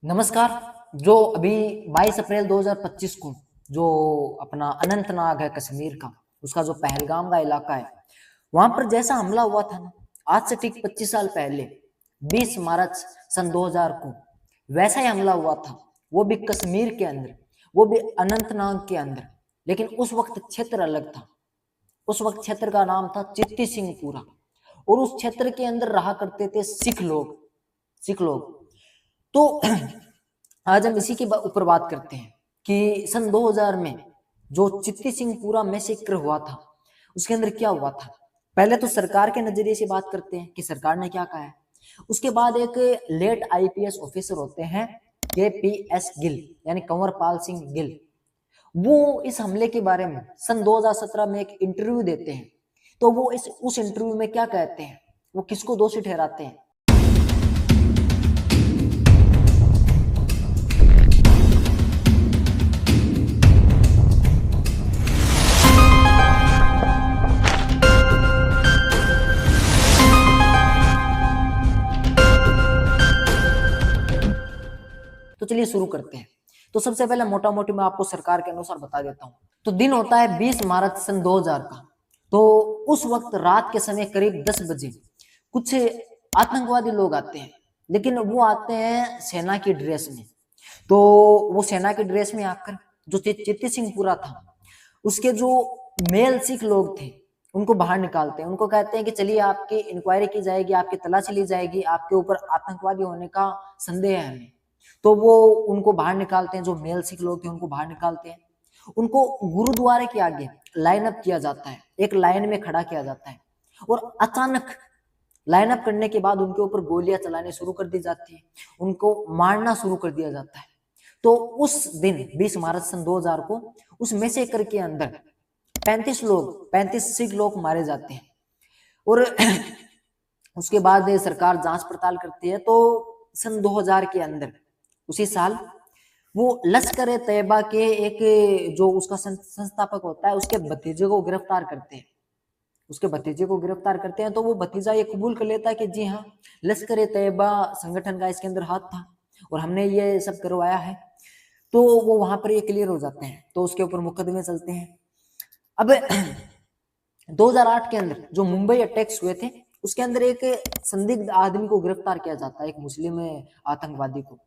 नमस्कार। जो अभी 22 अप्रैल 2025 को जो अपना अनंतनाग है कश्मीर का, उसका जो पहलगाम का इलाका है, वहां पर जैसा हमला हुआ था ना, आज से ठीक 25 साल पहले 20 मार्च सन 2000 को वैसा ही हमला हुआ था। वो भी कश्मीर के अंदर, वो भी अनंतनाग के अंदर। लेकिन उस वक्त क्षेत्र अलग था। उस वक्त क्षेत्र का नाम था चित्ती सिंहपुरा, और उस क्षेत्र के अंदर रहा करते थे सिख लोग। तो आज हम इसी के ऊपर बात करते हैं कि सन 2000 में जो चित्ती सिंहपुरा मैसेकर हुआ था, उसके अंदर क्या हुआ था। पहले तो सरकार के नजरिए से बात करते हैं कि सरकार ने क्या कहा है। उसके बाद एक लेट आईपीएस ऑफिसर होते हैं केपीएस गिल, यानी कंवरपाल सिंह गिल। वो इस हमले के बारे में सन 2017 में एक इंटरव्यू देते हैं। तो वो उस इंटरव्यू में क्या कहते हैं, वो किसको दोषी ठहराते हैं। तो चलिए शुरू करते हैं। तो सबसे पहले मोटा मोटी मैं आपको सरकार के अनुसार बता देता हूँ। तो दिन होता है 20 मार्च सन 2000 का। तो उस वक्त रात के समय करीब 10 बजे कुछ आतंकवादी लोग आते हैं, लेकिन वो आते हैं सेना की ड्रेस में। तो वो सेना की ड्रेस में आकर जो चित्ती सिंहपुरा था, उसके जो मेल सिख लोग थे, उनको बाहर निकालते हैं। उनको कहते हैं कि चलिए आपकी इंक्वायरी की जाएगी, आपकी तलाशी ली जाएगी, आपके ऊपर आतंकवादी होने का संदेह है हमें। तो वो उनको बाहर निकालते हैं, जो मेल सिख लोग थे उनको बाहर निकालते हैं। उनको गुरुद्वारे के आगे लाइन अप किया जाता है, एक लाइन में खड़ा किया जाता है, और अचानक लाइन अप करने के बाद उनके ऊपर गोलियां चलानी शुरू कर दी जाती है, उनको मारना शुरू कर दिया जाता है। तो उस दिन 20 मार्च सन 2000 को उस मैसेकर के अंदर 35 सिख लोग मारे जाते हैं। और उसके बाद सरकार जांच पड़ताल करती है। तो सन 2000 के अंदर उसी साल वो लश्कर ए तैयबा के एक जो उसका संस्थापक होता है, उसके भतीजे को गिरफ्तार करते हैं। तो वो भतीजा ये कबूल कर लेता है कि जी हाँ, लश्कर ए तैयबा संगठन का इसके अंदर हाथ था और हमने ये सब करवाया है। तो वो वहां पर ये क्लियर हो जाते हैं, तो उसके ऊपर मुकदमे चलते हैं। अब 2008 के अंदर जो मुंबई अटैक्स हुए थे, उसके अंदर एक संदिग्ध आदमी को गिरफ्तार किया जाता है, एक मुस्लिम आतंकवादी को।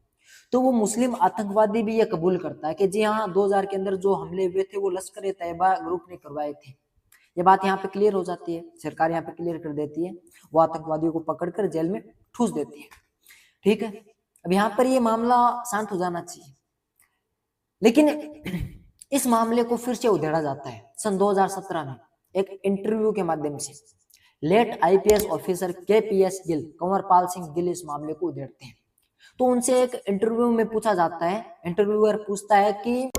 तो वो मुस्लिम आतंकवादी भी ये कबूल करता है कि जी हाँ, 2000 के अंदर जो हमले हुए थे वो लश्कर ए तैयबा ग्रुप ने करवाए थे। ये बात यहाँ पे क्लियर हो जाती है, सरकार यहाँ पे क्लियर कर देती है, वो आतंकवादियों को पकड़कर जेल में ठूस देती है। ठीक है, अब यहाँ पर ये मामला शांत हो जाना चाहिए, लेकिन इस मामले को फिर से उधेड़ा जाता है सन 2017 में एक इंटरव्यू के माध्यम से। Late IPS officer KPS Gill, Kanwarpal Singh Gill, इस मामले को उधेड़ते हैं। तो उनसे एक इंटरव्यू में पूछा जाता है, इंटरव्यूअर पूछता है कि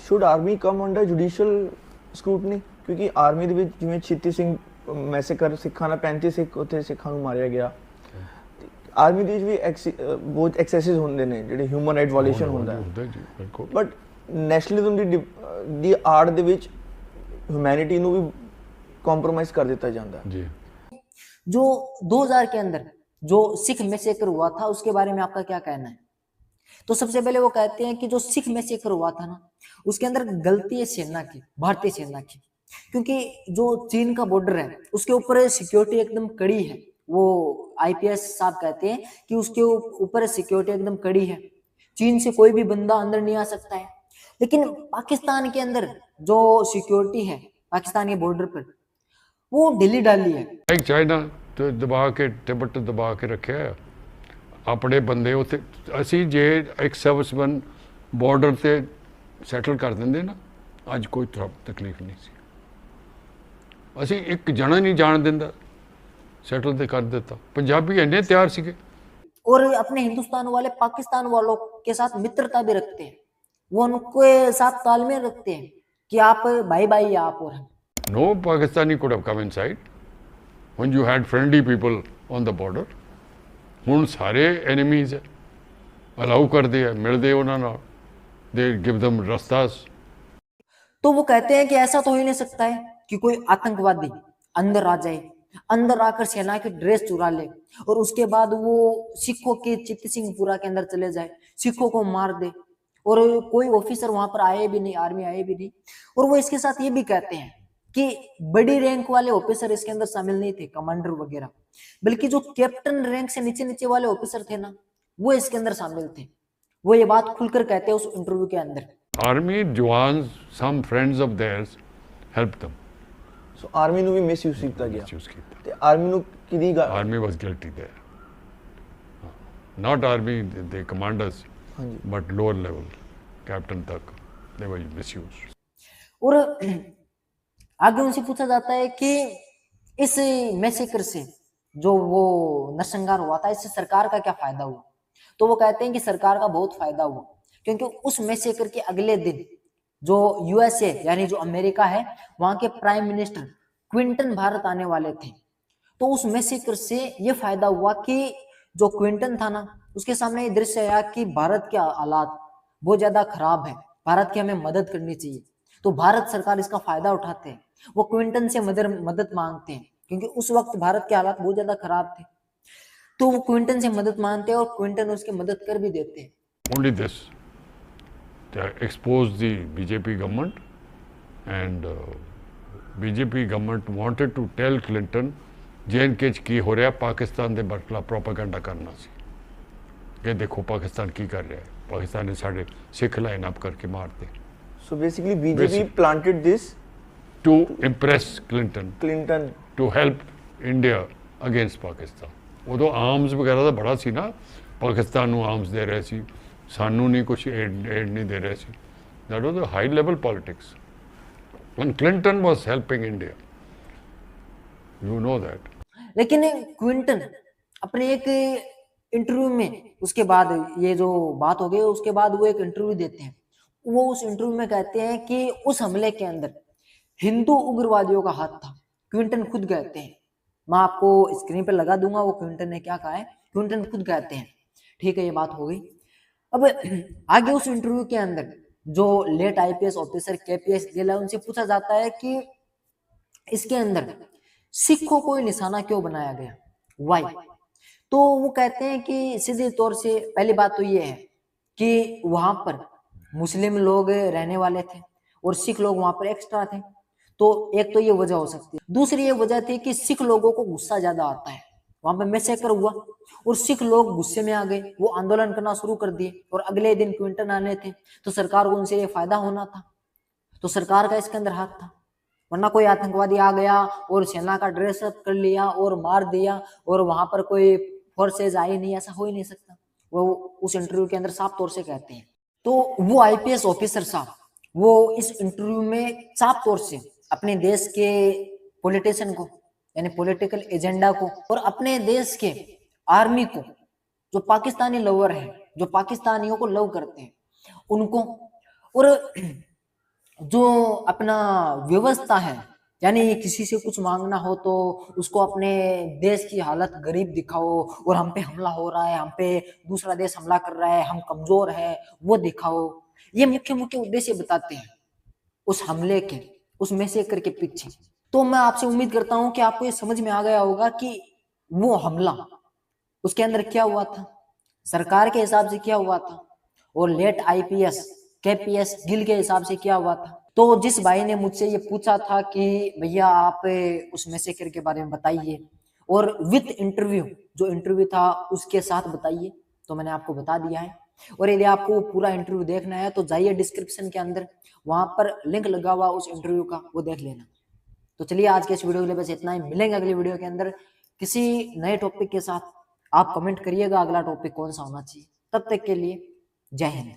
should army come under judicial scrutiny, ਕਿਉਂਕਿ ਆਰਮੀ ਦੇ ਵਿੱਚ ਜਿਵੇਂ ਛਿੱਤੀ ਸਿੰਘ ਮੈਸੇਕਰ ਸਿੱਖਾਂ ਨਾਲ 35 ਸਿੱਖ ਉੱਥੇ ਸਿੱਖਾਂ ਨੂੰ ਮਾਰਿਆ ਗਿਆ। ਆਰਮੀ ਦੇ ਵਿੱਚ ਵੀ ਬਹੁਤ ਐਕਸੈਸਿਸ ਹੁੰਦੇ ਨੇ ਜਿਹੜੇ ਹਿਊਮਨ ਰਾਈਟ ਵਾਇਓਲੇਸ਼ਨ ਹੁੰਦਾ ਹੈ, ਬਟ ਨੈਸ਼ਨਲਿਜ਼ਮ ਦੀ ਆੜ ਦੇ ਵਿੱਚ ਹਿਊਮੈਨਿਟੀ ਨੂੰ ਵੀ कॉम्प्रोमाइज कर देता जाता है। जो 2000 के अंदर जो सिख मैसेकर हुआ था, उसके बारे में आपका क्या कहना है। तो सबसे पहले वो कहते हैं कि जो सिख मैसेकर हुआ था ना, उसके अंदर गलती है सेना की, भारतीय सेना की। क्योंकि जो चीन का बॉर्डर है उसके ऊपर सिक्योरिटी एकदम कड़ी है। वो आईपीएस साहब कहते हैं कि उसके ऊपर सिक्योरिटी एकदम कड़ी है, चीन से कोई भी बंदा अंदर नहीं आ सकता है। लेकिन पाकिस्तान के अंदर जो सिक्योरिटी है पाकिस्तान के बॉर्डर पर, वो ढीली डाली है। एक चाइना तो दबा के तिब्बत दबा के रखे अपने बंदे उत्थे। असी जे एक सर्विसमैन बॉर्डर से सैटल कर देंगे ना, अज कोई तकलीफ नहीं सी। असी एक जना नहीं जान देंदा, सैटल तो कर देता। पंजाबी इन्ने तैयार सीगे। और अपने हिंदुस्तान वाले पाकिस्तान वालों के साथ मित्रता भी रखते हैं, वो उनके साथ तालमेल रखते हैं कि आप भाई भाई आप और हम। No Pakistani could have come inside when you had friendly people on the border. ਹੁਣ ਸਾਰੇ enemies ਹੈ, ਅਲਾਉ ਕਰਦੇ ਆ, ਮਿਲਦੇ ਉਹਨਾਂ ਨਾਲ, they give them rastas। तो वो कहते हैं कि ऐसा तो हो ही नहीं सकता है कि कोई आतंकवादी अंदर आ जाए अंदर आकर सेना की ड्रेस चुरा ले और उसके बाद वो सिखों के चित्त सिंहपुरा के अंदर चले जाए, सिखों को मार दे, और कोई ऑफिसर वहां पर आए भी नहीं, आर्मी आए भी नहीं। और वो इसके साथ ये भी कहते हैं कि बड़ी रैंक वाले ऑफिसर इसके अंदर शामिल नहीं थे, कमांडर वगैरह, बल्कि जो कैप्टन रैंक से नीचे नीचे वाले ऑफिसर थे ना, वो इसके अंदर शामिल थे। वो ये बात खुलकर कहते हैं उस इंटरव्यू के अंदर। Army jawans, some friends of theirs helped them. So army ਨੂੰ ਵੀ ਮਿਸਯੂਜ਼ ਕੀਤਾ ਗਿਆ Choose ਕੀਤਾ. ਤੇ ਆਰਮੀ ਨੂੰ ਕਿਹਦੀ Army was guilty there. Not army, the commanders, ਹਾਂਜੀ but lower level, captain tak, they were misused. और आगे उनसे पूछा जाता है कि इस मैसेकर से जो वो नरसंहार हुआ था, इससे सरकार का क्या फायदा हुआ? तो वो कहते हैं कि सरकार का बहुत फायदा हुआ, क्योंकि उस मैसेकर के अगले दिन जो यूएसए यानी जो अमेरिका है, वहां के प्राइम मिनिस्टर क्विंटन भारत आने वाले थे। तो उस मैसेकर से ये फायदा हुआ कि जो क्विंटन था ना, उसके सामने ये दृश्य आया कि भारत के हालात बहुत ज्यादा खराब है, भारत की हमें मदद करनी चाहिए। तो भारत सरकार इसका फायदा उठाते हैं, वो क्विंटन से मदद मांगते हैं, क्योंकि उस वक्त भारत के हालात बहुत ज्यादा खराब थे। तो वो क्विंटन से मदद मांगते हैं और क्विंटन उसकी मदद कर भी देते हैं। Only this, they exposed the BJP government, and BJP government wanted to tell Clinton J&K ਚ ਕੀ ਹੋ ਰਿਹਾ, ਪਾਕਿਸਤਾਨ ਦੇ ਬਰਖਲਾ ਪ੍ਰੋਪਾਗੈਂਡਾ ਕਰਨਾ ਸੀ ਕਿ ਦੇਖੋ ਪਾਕਿਸਤਾਨ ਕੀ ਕਰ ਰਿਹਾ ਹੈ, ਪਾਕਿਸਤਾਨ ਨੇ ਸਾਡੇ ਸਿੱਖ ਲਾਈਨ ਅਪ ਕਰਕੇ ਮਾਰਤੇ, so basically BJP planted this to impress Clinton, Clinton to help India against Pakistan. ਉਦੋਂ ਆਰਮਸ ਵਗੈਰਾ ਦਾ ਬੜਾ ਸੀ ਨਾ, ਪਾਕਿਸਤਾਨ ਨੂੰ ਆਰਮਸ ਦੇ ਰਹੇ ਸੀ, ਸਾਨੂੰ ਨਹੀਂ ਕੁਝ ਏਡ ਨਹੀਂ ਦੇ ਰਹੇ ਸੀ। That was a high level politics. When Clinton was helping India, you know that. लेकिन क्विंटन अपने एक इंटरव्यू में, उसके बाद ये जो बात हो गई उसके बाद वो एक इंटरव्यू देते हैं। वो उस इंटरव्यू में कहते हैं कि उस हमले के अंदर हिंदू उग्रवादियों का हाथ था। क्विंटन खुद कहते हैं, मैं आपको स्क्रीन पर लगा दूंगा वो क्विंटन ने क्या कहा है। क्विंटन खुद कहते हैं, ठीक है, ये बात हो गई। अब आगे उस इंटरव्यू के अंदर जो late IPS officer KPS Gill है, उनसे पूछा जाता है कि इसके अंदर सिखों को निशाना क्यों बनाया गया, वाई? तो वो कहते हैं कि सीधे तौर से पहली बात तो ये है कि वहां पर मुस्लिम लोग रहने वाले थे और सिख लोग वहां पर एक्स्ट्रा थे, तो एक तो ये वजह हो सकती है। दूसरी ये वजह थी कि सिख लोगों को गुस्सा ज्यादा आता है, वहां पे मैसेकर हुआ और सिख लोग गुस्से में आ गए, वो आंदोलन करना शुरू कर दिए और अगले दिन क्विंटन आने थे, तो सरकार को उनसे ये फायदा होना था, तो सरकार का इसके अंदर हाथ था। वरना कोई आतंकवादी आ गया और सेना का ड्रेसअप कर लिया और मार दिया और वहां पर कोई फोर्सेज आई नहीं, ऐसा हो ही नहीं सकता। वो उस इंटरव्यू के अंदर साफ तौर से कहते हैं। तो वो आईपीएस ऑफिसर साहब वो इस इंटरव्यू में साफ तौर से अपने देश के पॉलिटिशियन को यानी पॉलिटिकल एजेंडा को और अपने देश के आर्मी को, जो पाकिस्तानी लवर है, जो पाकिस्तानियों को लव करते हैं उनको, और जो अपना व्यवस्था है यानी किसी से कुछ मांगना हो तो उसको अपने देश की हालत गरीब दिखाओ और हम पे हमला हो रहा है, हम पे दूसरा देश हमला कर रहा है, हम कमजोर है, वो दिखाओ। ये मुख्य मुख्य उद्देश्य बताते हैं उस हमले के, उस मैसेकर के पीछे। तो मैं आपसे उम्मीद करता हूं कि आपको ये समझ में आ गया होगा कि वो हमला उसके अंदर क्या हुआ था, सरकार के हिसाब से क्या हुआ था और लेट आईपीएस केपीएस गिल के हिसाब से क्या हुआ था। तो जिस भाई ने मुझसे ये पूछा था कि भैया आप उस मैसेकर के बारे में बताइए और विद इंटरव्यू, जो इंटरव्यू था उसके साथ बताइए, तो मैंने आपको बता दिया है। और यदि आपको पूरा इंटरव्यू देखना है तो जाइए डिस्क्रिप्शन के अंदर, वहां पर लिंक लगा हुआ उस इंटरव्यू का, वो देख लेना। तो चलिए आज के इस वीडियो के लिए बस इतना ही, मिलेंगे अगली वीडियो के अंदर किसी नए टॉपिक के साथ। आप कमेंट करिएगा अगला टॉपिक कौन सा होना चाहिए। तब तक के लिए जय हिंद।